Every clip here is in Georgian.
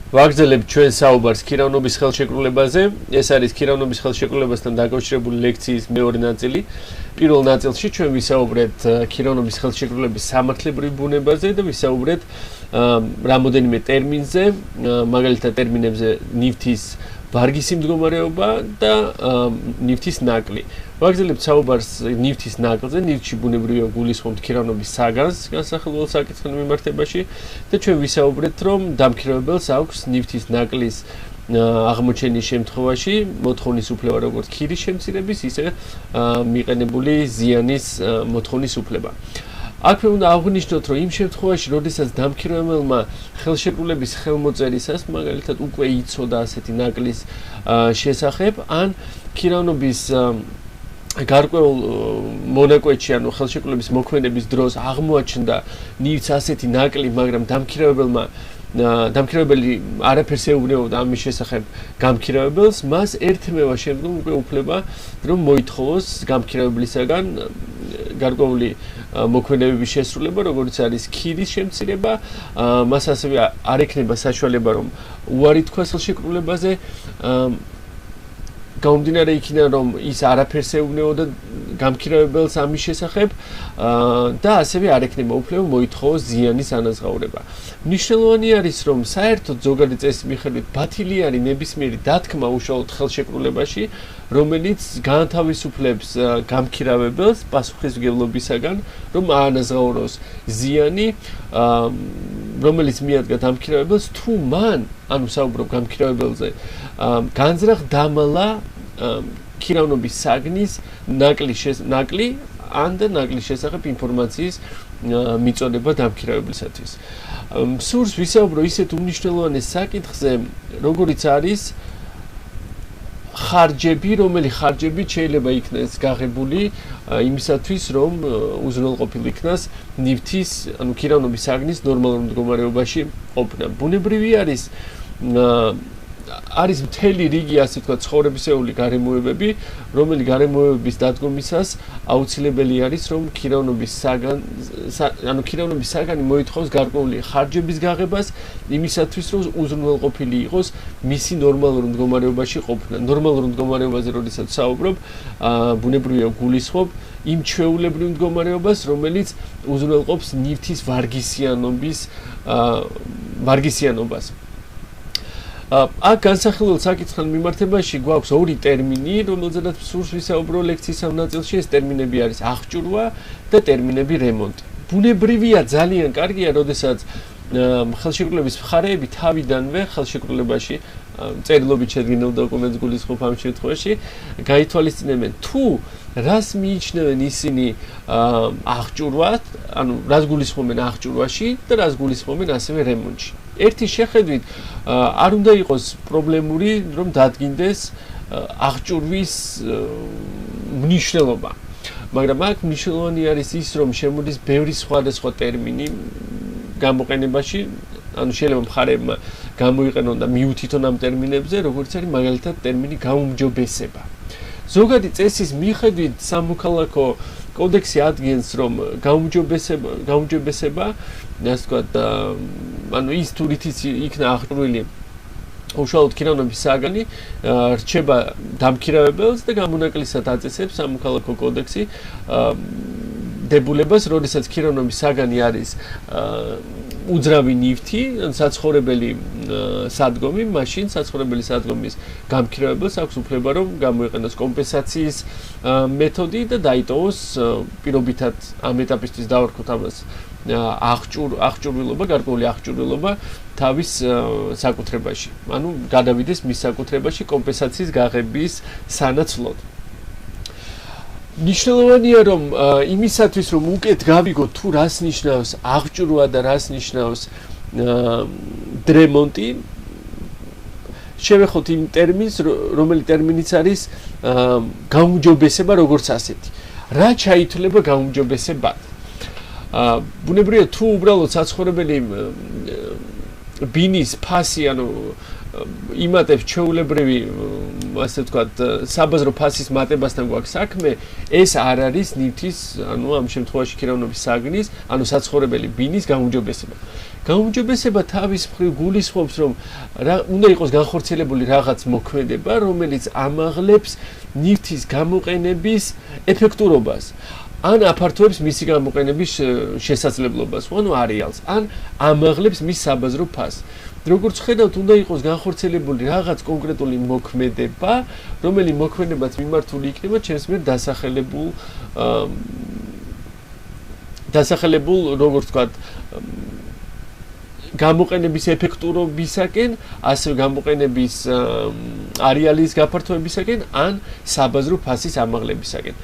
ვაგრძელებ ჩვენ საუბარს ქირავნობის ხელშეკრულებაზე. ეს არის ქირავნობის ხელშეკრულებასთან დაკავშირებული ლექციის მეორე ნაწილი. პირველ ნაწილში ჩვენ ვისაუბრეთ ქირავნობის ხელშეკრულების სამართლებრივ ბუნებაზე და ვისაუბრეთ რამოდენიმე ტერმინზე, მაგალითად ტერმინებზე ნივთის ვარგისი მდგომარეობა და ნივთის ნაკლი. ვაგრძელებთ საუბარს ნივთის ნაკლზე, ნივთში ბუნებრივია გულისხმობთ ქირავნობის საგანს განსახილველ საკითხთან მიმართებაში და ჩვენ ვისაუბრეთ, რომ დამქირავებელს აქვს ნივთის ნაკლის აღმოჩენის შემთხვევაში მოთხოვნის უფლება როგორც ქირის შემცირების, ისე მიყენებული ზიანის მოთხოვნის უფლება. აქვე უნდა აღვნიშნოთ, რომ იმ შემთხვევაში, როდესაც დამქირავებელმა ხელშეკრულების ხელმოწერისას, მაგალითად უკვე იცოდა ასეთი ნაკლის შესახებ, ან ქირავნობის გარკვეულ მონაკვეთში, ანუ ხელშეკრულების მოქმედების დროს აღმოაჩნდა ნივთს ასეთი ნაკლი, მაგრამ დამქირავებელი არაფერს ეუბნებოდა ამის შესახებ გამქირავებელს, მას ერთმევა შემდგომ უკვე უფლება, რომ მოითხოვოს გამქირავებლისაგან გარკვეული მოქმედებების შესრულება, როგორც არის ქირის შემცირება, მას ასევე არ ექნება საშუალება, რომ უარი თქვას ხელშეკრულებაზე, გამომდინარე იქიდან, რომ ის არაფერს ეუბნებოდა გამქირავებელს ამის შესახებ და ასევე არ ექნება უფლება მოითხოვოს ზიანის ანაზღაურება. მნიშვნელოვანი არის, რომ საერთოდ ზოგადი წესის მიხედვით ბათილი არის ნებისმიერი დათქმა უშუალოდ ხელშეკრულებაში, რომელიც გაანთავისუფლებს გამქირავებელს პასუხისმგებლობისაგან, რომ აანაზღაუროს ზიანი, რომელიც მიადგა დამქირავებელს, თუ მან, ანუ საუბრობ გამქირავებელზე, განზრახ დამალა ქირავნობის საგნის ნაკლი ან და ნაკლის შესახებ ინფორმაციის მიწოდება დამქირავებლისათვის. სურს ვისაუბრო ისეთ უმნიშვნელოვანეს საკითხზე, როგორიც არის ხარჯები, რომელი ხარჯებით შეიძლება იქნას გაღებული იმისათვის, რომ უზრუნველყოფილ იქნას ნივთის, ანუ ქირავნობის საგნის ნორმალურ მდგომარეობაში ყოფნა. ბუნებრივი არის მთელი რიგი, ასე ვთქვათ, ცხოვრებისეული გარემოებები, რომელი გარემოებების დადგომისას აუცილებელი არის, რომ ქირავნობის საგანი მოითხოვს გარკვეული ხარჯების გაღებას იმისათვის, რომ უზრუნველყოფილი იყოს მისი ნორმალურ მდგომარეობაში ყოფნა. ნორმალურ მდგომარეობაზე, როდესაც საუბრობ, ბუნებრივია გულისხმობ იმ ჩვეულებრივ მდგომარეობას, რომელიც უზრუნველყოფს ნივთის ვარგისიანობას. აქ განსახილველ საკითხთან მიმართებაში გვაქვს ორი ტერმინი, რომელზედაც სურს ვისაუბრო ლექციის ამ ნაწილში. ეს ტერმინები არის აღჭურვა და ტერმინები რემონტი. ბუნებრივია ძალიან კარგია, როდესაც ხელშეკრულების მხარეები თავიდანვე ხელშეკრულებაში წერილობით შედგენილ დოკუმენტს გულისხმობ ამ შემთხვევაში გაითვალისწინებენ, თუ რას მიიჩნევენ ისინი აღჭურვად, ანუ რას გულისხმობენ აღჭურვაში და რას გულისხმობენ ასევე რემონტში. ერთი შეხედვით არ უნდა იყოს პრობლემური, რომ დადგინდეს აღჭურვის მნიშვნელობა. მაგრამ აქ მნიშვნელოვანი არის ის, რომ შემოდის ბევრი სხვადასხვა ტერმინი გამოყენებაში, ანუ შეიძლება მხარეებმა გამოიყენონ და მიუთითონ ამ ტერმინებზე, როგორც არის მაგალითად ტერმინი გაუმჯობესება. ზოგადი წესის მიხედვით სამოქალაქო კოდექსი ადგენს, რომ გაუმჯობესება, ასე ვთქვათ, ანუ ის თუ რითიც იქნა აღჭურვილი უშუალოდ ქირავნობის საგანი, რჩება დამქირავებელს და გამონაკლისად აწესებს სამოქალაქო კოდექსი დებულებას, როდესაც ქირავნობის საგანი არის უძრავი ნივთი, საცხოვრებელი სადგომი, მაშინ საცხოვრებელი სადგომის გამქირავებელს აქვს უფლება, რომ გამოიყენოს კომპენსაციის მეთოდი და დაიტოვოს პირობითად ამ ეტაპისთვის დავარქვათ ამას აღჭურვილობა, გარკვეული აღჭურვილობა თავის საკუთრებაში. ანუ გადავიდეს მის საკუთრებაში კომპენსაციის გაღების სანაცვლოდ. მნიშვნელოვანია, რომ იმისათვის, რომ უკეთ გავიგოთ, თუ რას ნიშნავს აღჭურვა და რას ნიშნავს რემონტი, შევეხოთ იმ ტერმინს, რომელი ტერმინიც არის გაუმჯობესება როგორც ასეთი. რა ჩაითვლება გაუმჯობესებად? ბუნებრივია, თუ უბრალოდ საცხოვრებელი ბინის ფასი, ანუ იმატებს ჩვეულებრივი, ასე ვთქვათ, საბაზრო ფასის მატებასთან გვაქვს საქმე, ეს არ არის ნივთის, ანუ ამ შემთხვევაში ქირავნობის საგნის, ანუ საცხოვრებელი ბინის გაუმჯობესება. გაუმჯობესება თავის მხრივ გულისხმობს, რომ უნდა იყოს განხორციელებული რაღაც მოქმედება, რომელიც ამაღლებს ნივთის გამოყენების ეფექტურობას. ან აფართოებს მისი გამოყენების შესაძლებლობას, ანუ არეალს, ან ამაღლებს მის საბაზრო ფასს. როგორც ხედავთ, უნდა იყოს განხორციელებული რაღაც კონკრეტული მოქმედება, რომელიც მოქმედებაც მიმართული იქნება ჩემს მიერ დასახელებულ, როგორც ვთქვათ, გამოყენების ეფექტურობისაკენ, ასევე გამოყენების არეალის გაფართოებისაკენ, ან საბაზრო ფასის ამაღლებისაკენ.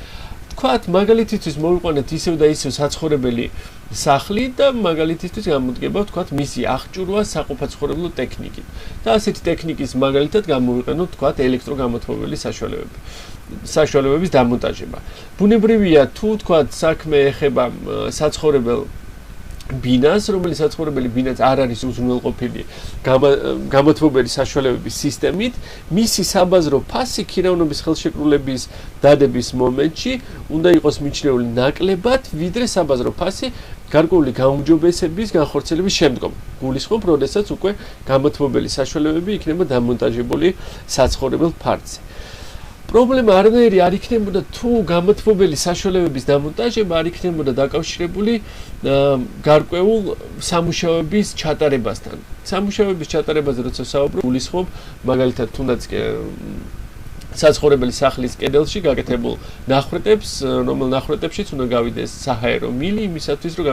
თქვათ, მაგალითისთვის მოვიყვანეთ ისევ და ისევ საცხოვრებელი სახლი და მაგალითისთვის გამოდგება, თქვათ, მისი აღჭურვა საყოფაცხოვრებლო ტექნიკით. და ასეთი ტექნიკის მაგალითად გამოვიყენოთ, თქვათ, ელექტროგამოთმობელი საშუალებების დამონტაჟება. ბუნებრივია, თუ თქვათ, საქმე ეხება საცხოვრებელ ბინას, რომელიც საცხოვრებელი ბინაც არ არის უზრუნველყოფილი გამოთმობელი საშუალებების სისტემით, მისი საბაზრო ფასი ქირავნობის ხელშეკრულების დადების მომენტში უნდა იყოს მიჩნეული ნაკლებად, ვიდრე საბაზრო ფასი გარკვეული გაუმჯობესების განხორციელების შემდგომ. გულისხმობ, როდესაც უკვე გამოთმობელი საშუალებები იქნება დამონტაჟებული საცხოვრებელ ფართზე. პრობლემა არანაირი არ იქნებოდა თუ გამოთმობელი საშუალებების დამონტაჟება არ იქნებოდა დაკავშირებული გარკვეულ სამუშაოების ჩატარებასთან. სამუშაოების ჩატარებაზე როცა საუბრობ, გულისხმობ მაგალითად თუნდაც საცხოვრებელი სახლის კედელში გაკეთებულ ნახვეტებს, რომელ ნახვეტებშიც უნდა გავიდეს საჰაერო მილი იმისათვის, რომ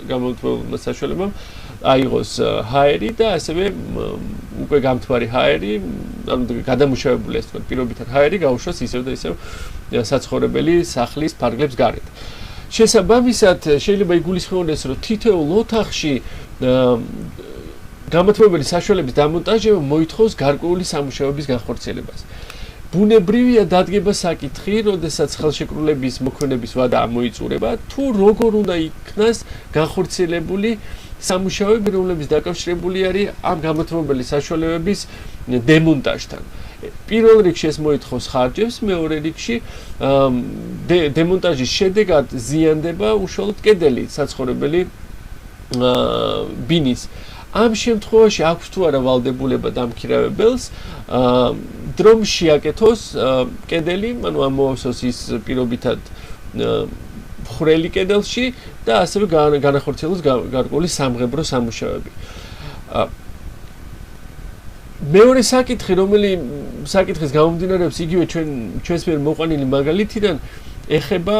გამოთმობელმა საშუალებამ აიღოს ჰაერი და ასევე უკვე გამთბარი ჰაერი, ანუ გადამუშავებული ასე ვთქვათ, პირობითად ჰაერი გაუშვას ისევ და ისევ საცხოვრებელი სახლის ფარგლებს გარეთ. შესაბამისად, შეიძლება იგულისხმებოდეს, რომ თითოეულ ოთახში გამოთმობელი საშუალების დამონტაჟება მოითხოვს გარკვეული სამუშაოების განხორციელებას. ბუნებრივია დადგება საკითხი, როდესაც ხელშეკრულების მოქმედების ვადა ამოიწურება, თუ როგორ უნდა იქნას განხორციელებული სამუშაოები, რომლებიც დაკავშირებული არის ამ გამოთმობელი საშუალებების დემონტაჟთან. პირველ რიგში ეს მოითხოვს ხარჯებს, მეორე რიგში დემონტაჟის შედეგად ზიანდება უშუალოდ კედელი საცხოვრებელი ბინის. ამ შემთხვევაში აქვს თუ არა ვალდებულება დამქირავებელს დრომ შეაკეთოს კედელი, ანუ ამოავსოს ის პირობითად ხრელი კედელში და ასევე განახორციელოს გარკვეული სამღებრო სამუშაოები. მეორე საკითხი, საკითხის გამომდინარეობს იგივე ჩვენს მიერ მოყვანილი მაგალითიდან, ეხება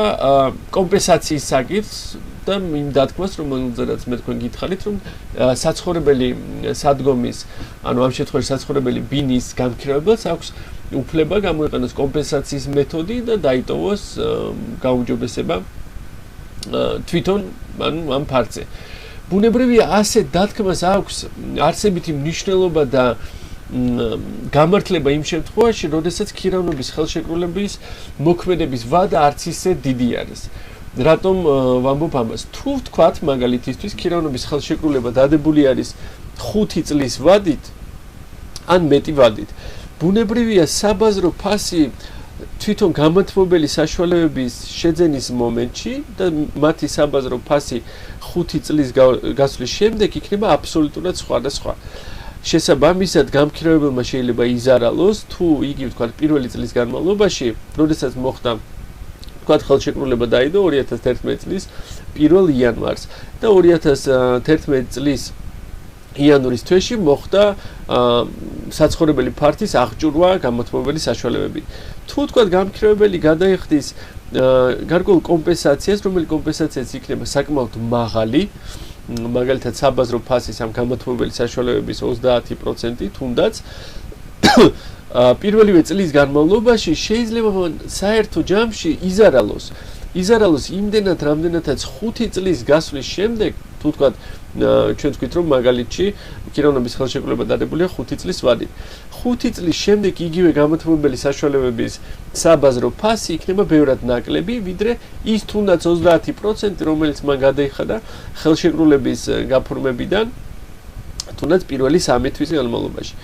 კომპენსაციის საკითხს და იმ დათქმას, რომელზედაც მე თქვენ გითხარით, რომ საცხოვრებელი სადგომის, ანუ ამ შემთხვევაში საცხოვრებელი ბინის გამქირავებელს აქვს უფლება გამოიყენოს კომპენსაციის მეთოდი და დაიტოვოს გაუმჯობესება თვითონ ამ ფართზე. ბუნებრივია, ასეთ დათქმას აქვს არსებითი მნიშვნელობა და გამართლება იმ შემთხვევაში, როდესაც ქირავნობის ხელშეკრულების მოქმედების ვადა არც ისე დიდი არის. რატომ ვამბობ ამას? თუ ვთქვათ, მაგალითისთვის, ქირავნობის ხელშეკრულება დადებული არის 5 წლის ვადით, ან მეტი ვადით. ბუნებრივია, საბაზრო ფასი თვითონ გამოთმობელი საშუალებების შეძენის მომენტში და მათი საბაზრო ფასი 5 წლის გასვლის შემდეგ იქნება აბსოლუტურად სხვადასხვა. შესაბამისად, გამქირავებელმა შეიძლება იზარალოს, თუ იგი ვთქვათ პირველი წლის განმავლობაში, როდესაც მოხდა ვთქვათ ხელშეკრულება დაიდო 2011 წლის 1 იანვარს და 2011 წლის იანვრის თვეში მოხდა საცხოვრებელი ფართის აღჭურვა გამოთმობელი საშუალებებით. თუ ვთქვათ გამქირავებელი გადაიხდის გარკვეულ კომპენსაციას, რომელიც კომპენსაციაც იქნება საკმაოდ მაღალი, მაგალითად საბაზრო ფასის ამ გამოთმობელი საშუალებების 30% თუნდაც პირველივე წლის განმავლობაში შეიძლება საერთო ჯამში იზარალოს იმდენად, რამდენადაც 5 წლის გასვლის შემდეგ, თუ ვთქვათ, ჩვენ ვთქვით, რომ მაგალითში ქირავნობის ხელშეკრულება დადებულია 5 წლის ვადით. 5 წლის შემდეგ იგივე გამოთმობელი საშუალებების საბაზრო ფასი იქნება ბევრად ნაკლები, ვიდრე ის თუნდაც 30%, რომელიც მან გადაიხადა ხელშეკრულების გაფორმებიდან, თუნდაც პირველი 3 თვის განმავლობაში.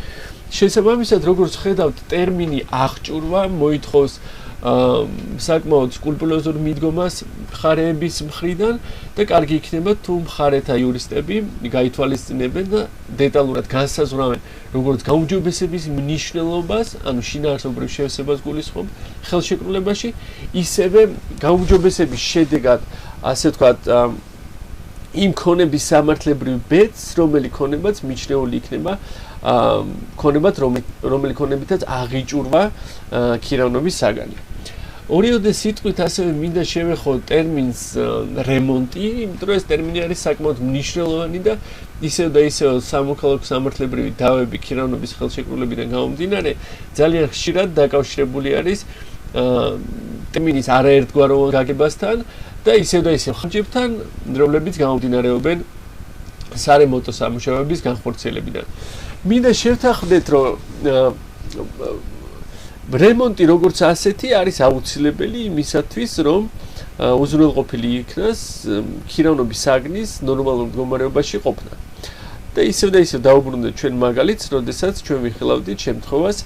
შესაბამისად, როგორც ხედავთ, ტერმინი აღჭურვა მოითხოვს საკმაოდ სკრუპულოზურ მიდგომას მხარეების მხრიდან და კარგი იქნება თუ მხარეთა იურისტები გაითვალისწინებენ და დეტალურად განსაზღვრავენ როგორც გაუმჯობესების მნიშვნელობას, ანუ შინაარსობრივ შევსებას გულისხმობ ხელშეკრულებაში, ისევე გაუმჯობესების შედეგად, ასე ვთქვათ, იმ ქონების სამართლებრივ ბედს, რომელი ქონებაც მიჩნეული იქნება ქონებად, რომელი ქონებითაც აღიჭურვა ქირავნობის საგანი. ორიოდე სიტყვით ასევე მინდა შევეხო ტერმინს რემონტი, იმიტომ რომ ეს ტერმინი არის საკმაოდ მნიშვნელოვანი და ისევ და ისევ სამოქალაქო სამართლებრივი დავები ქირავნობის ხელშეკრულებიდან გამომდინარე ძალიან ხშირად დაკავშირებული არის ტერმინის არაერთგვაროვან გაგებასთან და ისევ და ისევ ხარჯებთან, რომლებიც გამომდინარეობენ სარემონტო სამუშაოების განხორციელებიდან. მინდა შევთანხმდეთ, რომ რემონტი როგორც ასეთი არის აუცილებელი იმისათვის, რომ უზრუნველყოფილი იქნას ქირავნობის საგნის ნორმალურ მდგომარეობაში ყოფნა. და ისევ დაუბრუნდეთ ჩვენ მაგალითს, როდესაც ჩვენ ვიხილავდით შემთხვევას,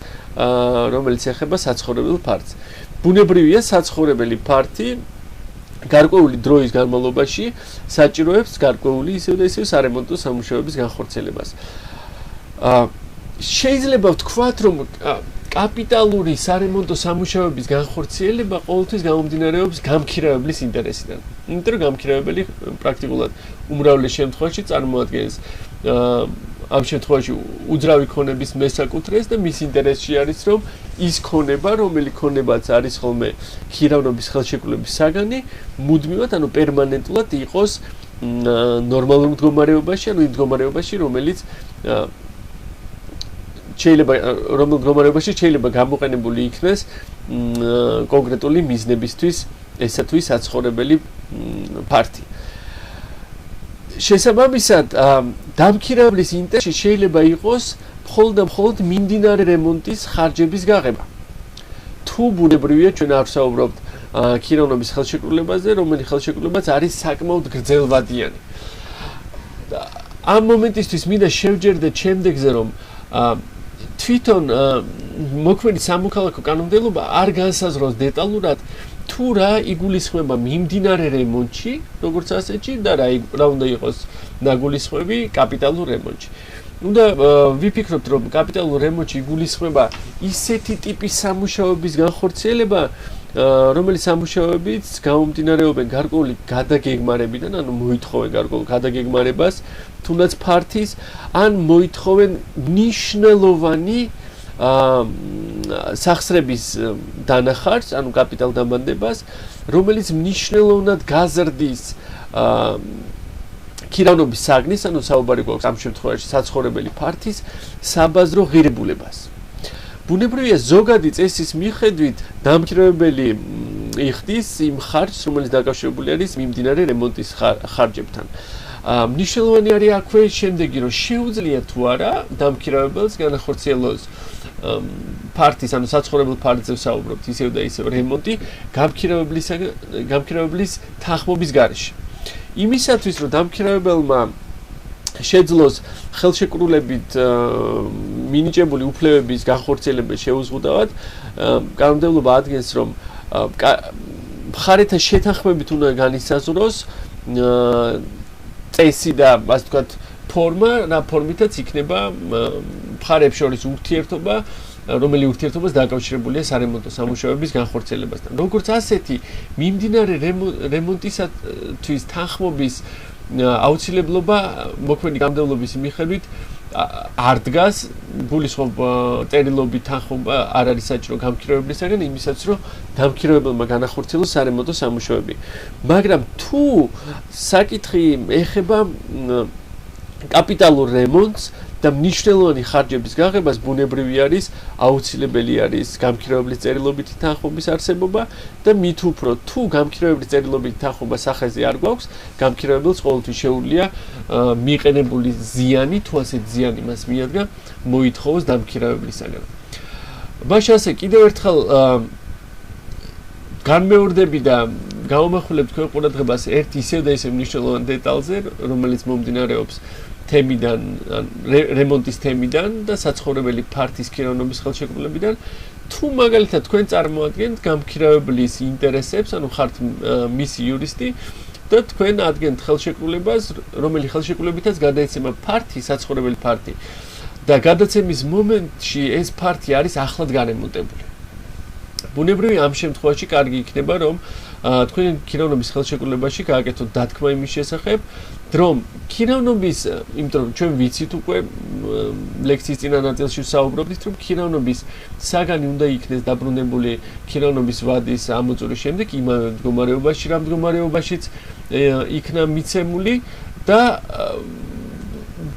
რომელიც ეხება საცხოვრებელ ფართს. ბუნებრივია საცხოვრებელი ფართი გარკვეული დროის განმავლობაში საჭიროებს გარკვეული ისევ და ისევ სარემონტო სამუშაოების განხორციელებას. შეიძლება ვთქვათ, რომ კაპიტალური სარემონტო სამუშაოების განხორციელება ყოველთვის გამომდინარეობს გამქირავებლის ინტერესიდან. იმიტომ რომ გამქირავებელი პრაქტიკულად უმრავლეს შემთხვევაში წარმოადგენს ამ შემთხვევაში უძრავი ქონების მესაკუთრეს და მის ინტერესში არის, რომ ის ქონება, რომელი ქონებაც არის ხოლმე ქირავნობის ხელშეკრულების საგანი, მუდმივად, ანუ პერმანენტულად იყოს ნორმალურ მდგომარეობაში, ანუ იმ მდგომარეობაში, რომელიც შეიძლება გამოყენებული იქნეს კონკრეტული მიზნებისთვის, ესათვის საცხოვრებელი ფართი. შესაბამისად, დამქირავებლის ინტერესში შეიძლება იყოს მხოლოდ მიმდინარე რემონტის ხარჯების გაღება. თუ ბუნებრივია ჩვენ არ ვსაუბრობთ ქირავნობის ხელშეკრულებაზე, რომელიც ხელშეკრულებაც არის საკმაოდ გრძელვადიანი. ამ მომენტისთვის მინდა შევჯერდეთ შემდეგზე, რომ თვითონ მოქმედი სამოქალაქო კანონმდებლობა არ განსაზღვრავს დეტალურად თუ რა იგულისხმება მიმდინარე რემონტში, როგორც ასეთში და რა უნდა იყოს ნაგულისხმები კაპიტალურ რემონტში. უნდა ვიფიქროთ, რომ კაპიტალურ რემონტში იგულისხმება ისეთი ტიპის სამუშაოების განხორციელება, რომელიც სამუშაოებიც გამომდინარეობენ გარკვეული გადაგეგმარებიდან, ანუ მოითხოვენ გარკვეულ გადაგეგმარებას, თუნდაც ფართის, ან მოითხოვენ მნიშვნელოვანი სახსრების დანახარს, ანუ კაპიტალ დამბანდებას, რომელიც მნიშვნელოვნად გაზრდის ქირავნობის საგნის, ანუ საუბარი გვაქვს ამ შემთხვევაში საცხოვრებელი ფართის საბაზრო ღირებულებას. ბუნებრივია ზოგადი წესის მიხედვით დამქირავებელი იხდის იმ ხარჯს, რომელიც დაკავშირებული არის მიმდინარე რემონტის ხარჯებთან. მნიშვნელოვანი არის აქვე შემდეგი, რომ შეუძლია თუ არა დამქირავებელს განახორციელოს ფართის, ანუ საცხოვრებელ ფართზე ვსაუბრობთ, ისევ და ისევ რემონტი გამქირავებლის თანხმობის გარეშე. იმისათვის, რომ დამქირავებელმა შეძლოს ხელშეკრულებით მინიჭებული უფლებების განხორციელება შეუზღუდავად, კანონმდებლობა ადგენს, რომ მხარეთა შეთანხმებით უნდა განისაზღვროს წესი და ასე ვთქვათ ფორმა, რა ფორმითაც იქნება მხარეებს შორის ურთიერთობა, რომელი ურთიერთობას დაკავშირებულია სარემონტო სამუშაოების განხორციელებასთან. როგორც ასეთი, მიმდინარე რემონტისათვის თანხმობის აუცილებლობა მოქმედი კანონმდებლობის მიხედვით არ დგას, გულისხმობ წერილობით თანხმობა არ არის საჭირო გამქირავებლისაგან, იმისაც რომ დამქირავებელმა განახორციელოს სარემონტო სამუშაოები. მაგრამ თუ საკითხი ეხება კაპიტალურ რემონტს და მნიშვნელოვანი ხარჯების გაღებას, ბუნებრივი არის, აუცილებელი არის გამქირავებლის წერილობითი თანხმობის არსებობა და მით უფრო თუ გამქირავებლის წერილობითი თანხმობა სახეზე არ გვაქვს, გამქირავებელს ყოველთვის შეუძლია მიყენებული ზიანი, თუ ასეთ ზიანი მას მიადგა, მოითხოვოს დამქირავებლისაგან. მაშინ ასე კიდევ ერთხელ განმეორდები და გავამახვილებთ თქვენ ყურადღებას ერთ ისევ და ისევ მნიშვნელოვან დეტალზე, რომელიც მომდინარეობს თემიდან, რემონტის თემიდან და საცხოვრებელი ფართის ქირავნობის ხელშეკრულებიდან, თუ მაგალითად თქვენ წარმოადგენთ გამქირავებლის ინტერესებს, ანუ ხართ მისი იურისტი და თქვენ ადგენთ ხელშეკრულებას, რომელიც ხელშეკრულებითაც გადაეცემა ფართი, საცხოვრებელი ფართი. და გადაცემის მომენტში ეს ფართი არის ახლად გარემონტებული. ბუნებრივია ამ შემთხვევაში კარგი იქნება, რომ თქვენ ქირავნობის ხელშეკრულებაში გააკეთოთ დათქმა იმის შესახებ, რომ ქირავნობის, იმიტომ რომ ჩვენ ვიცით უკვე ლექციის წინა ნაწილში ვსაუბრობდით, რომ ქირავნობის საგანი უნდა იქნეს დაბრუნებული ქირავნობის ვადის ამოწურის შემდეგ იმავე მდგომარეობაში, რა მდგომარეობაშიც იქნა მიცემული და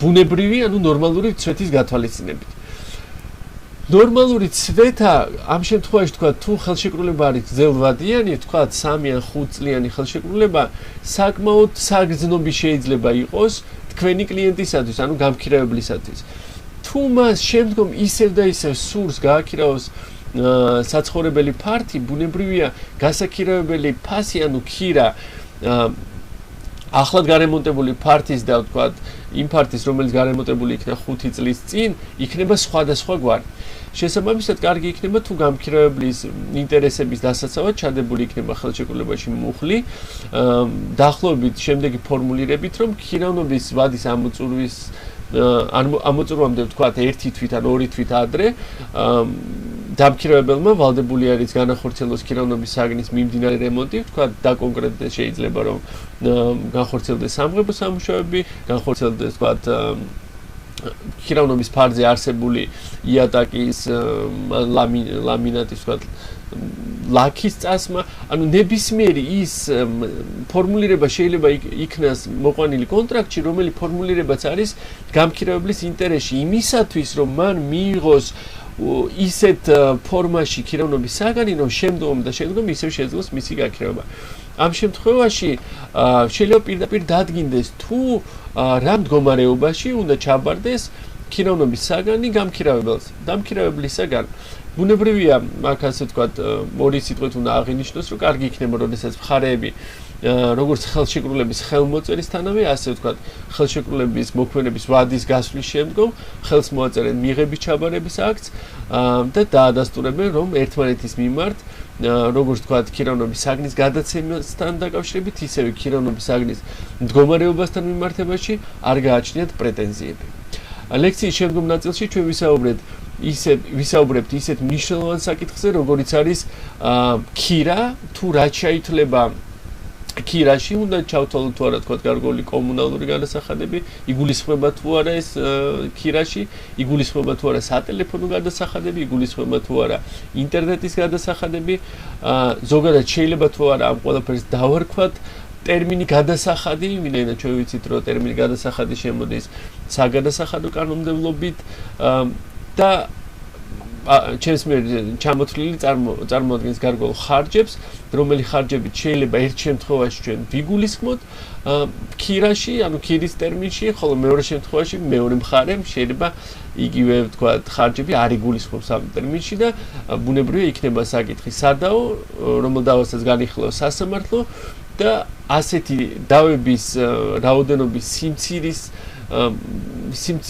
ბუნებრივი, ანუ ნორმალური ცვეთის გათვალისწინებით. ნორმალური ცვეთა ამ შემთხვევაში თქვა თუ ხელშეკრულება არის გრძელვადიანი, თქვა 3 ან 5 წლიანი ხელშეკრულება, საკმაოდ საგრძნობი შეიძლება იყოს თქვენი კლიენტისათვის, ანუ გამქირავებლისათვის. თუ მას შემდგომ ისევ და ისევ სურს გააქირავოს საცხოვრებელი ფართი, ბუნებრივია გასაქირავებელი ფასი, ანუ ქირა ახლად გარემონტებული ფართის და თქვა იმ ფართის, რომელიც გარემონტებული იქნა 5 წლის წინ, იქნება სხვადასხვა გვარი. შესაბამისად, კარგი იქნება თუ გამქირავებლის ინტერესების დასაცავად ჩადებული იქნება ხელშეკრულებაში მუხლი, დაახლოებით შემდეგი ფორმულირებით, რომ ქირავნობის ვადის ამოწურვის ამოწურვამდე თქვა 1 თვით ან 2 თვით ადრე დამქირავებელმა ვალდებული არის განახორციელოს ქირავნობის საგნის მიმდინარე რემონტი, თქვა დაკონკრეტდეს შეიძლება რომ განხორციელდეს სამღებო სამუშაოები, განხორციელდეს თქვა ქირავნობის ფარზე არსებული იატაკის ლამინატის თქვა ლაქის წასმა, ანუ ნებისმიერი ის ფორმულირება შეიძლება იქნას მოყვანილი კონტრაქტში, რომელიც ფორმულირებაც არის გამქირავებლის ინტერესში იმისათვის, რომ მან მიიღოს ისეთ ფორმაში ქირავნობის საგანი, რომ შემდგომ ისევ შეძლოს მისი გაქირავება. ამ შემთხვევაში შეიძლება პირდაპირ დადგინდეს თუ რა მდგომარეობაში უნდა ჩაბარდეს ქირავნობის საგანი გამქირავებელს. დამქირავებლისაგან ბუნებრივია, აქ ასე ვთქვათ, ორი სიტყვით უნდა აღინიშნოს, რომ კარგი იქნება, როდესაც მხარეები როგორც ხელშეკრულების ხელმოწერისთანავე, ასე ვთქვათ, ხელშეკრულების მოქმედების ვადის გასვლის შემდგომ ხელს მოაწერენ მიღების ჩაბარების აქტს და დაადასტურებენ, რომ ერთმანეთის მიმართ როგორც ვთქვათ, ქირავნობის საგნის გადაცემასთან დაკავშირებით, ისევე ქირავნობის საგნის მდგომარეობასთან მიმართებაში არ გააჩნიათ პრეტენზიები. ლექციის შემდგომ ნაწილში ჩვენ ვისაუბრებთ ისეთ მნიშვნელოვან საკითხზე, როგორიც არის ქირა, თუ რაც შეითვლება ქირაში, უნდა ჩავთვალოთ თუ არა თქვა გარკვეული კომუნალური გადასახადები, იგულისხმება თუ არა ეს ქირაში, იგულისხმება თუ არა სატელეფონო გადასახადები, იგულისხმება თუ არა ინტერნეტის გადასახადები, ზოგადად შეიძლება თუ არა ამ ყველაფერს დავარქვათ ტერმინი გადასახადი, ვინაიდან ჩვენ ვიცით, რომ ტერმინი გადასახადი შემოდის საგადასახადო კანონმდებლობით და ჩემს მიერ ჩამოთვლილი წარმოადგენს გარკვეულ ხარჯებს, რომელი ხარჯებით შეიძლება ერთ შემთხვევაში ჩვენ ვიგულისხმოთ ქირაში, ანუ ქირის ტერმინში, ხოლო მეორე შემთხვევაში მეორე მხარემ შეიძლება იგივე ვთქვათ ხარჯები არ იგულისხმობს ამ ტერმინში და ბუნებრივია იქნება საკითხი სადაო, რომელ დავასაც განიხილავს სასამართლო და ასეთი დავების რაოდენობის სიმცირის